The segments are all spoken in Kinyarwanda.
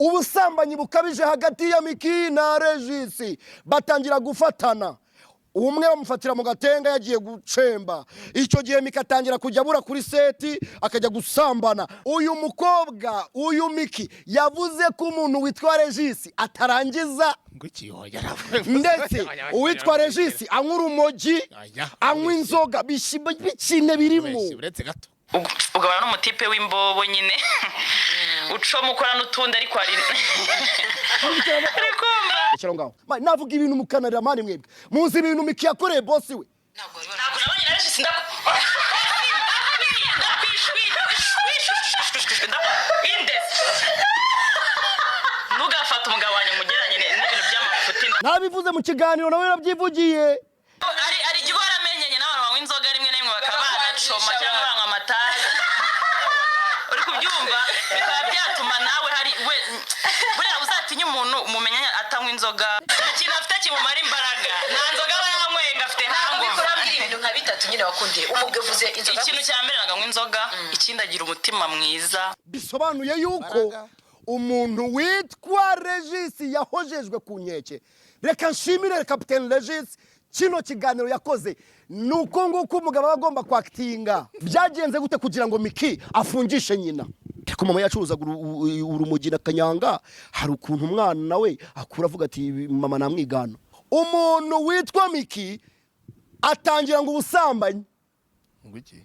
ubusambanyi bukabije hagati ya Miki na Regis batangira gufatana. Umwe bamufatira mu gatenga yagiye gucemba. Icyo gihe Miki atangira kujya bura kuri seti akajya gusambana. Uyu mukobwa uyu Miki yavuze ko umuntu witwa Regis atarangiza ndetse uwitwa Regis anywa urumogi anywa inzoga bikine birimo. Ugabana n'umutipe w'imbobo nyine uco mukora n'utundi ariko ari Kirongaho navuga ibintu mukanarira mani mwebwe muzi ibintu Miki yakoreye boss we ntabwo nabonye Regis ntugafata umugabo wanjye mugeranye n'ibintu by'amafuti nabivuze mu kiganiro nawe yarabyivugiye ari igihe waramenyanye n'abantu banywa inzoga rimwe na rimwe bakaba banacoma cyangwa banywa amatabi uri kubyumva bikaba byatuma nawe hari we buriya uzatinya umuntu umumenyanye atanywa inzoga ikintu afite kimumara imbaraga nta nzoga aba yanyweye ngafite hango kurambira ibintu nka bitatu nyine wakundiye umugevuze inzoga ikintu cya mbere naganywa inzoga ikindi agira umutima mwiza bisobanuye yuko umuntu witwa Regis yahojejwe ku nkeke. Reka nshimire Captain Regis kino kiganiro yakoze nuko nguko umugabo agomba kwakitinga. Byagenze gute kugira ngo Miki afungishe nyina? Ko mama yacuruzaga urumogi na kanyanga hari ukuntu umwana nawe akura avuga ati mama namwigana. Umuntu witwa Miki atangira ngo ubusambanyi ngwiki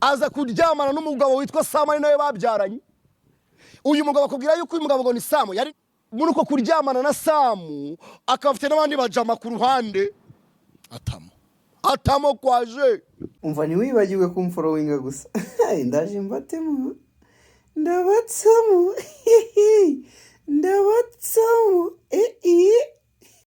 aza kuryamana n'umugabo witwa Samani nawe babyaranye. Uyu mugabo akubwira yuko uyu mugabo ngo ni Samu yari muri uko kuryamana na Samu akafite n'abandi bajama ku ruhande atamo kwaje. Umva ni wibagiwe kumfollowinga gusa ndaje mbatemo ndabatsamo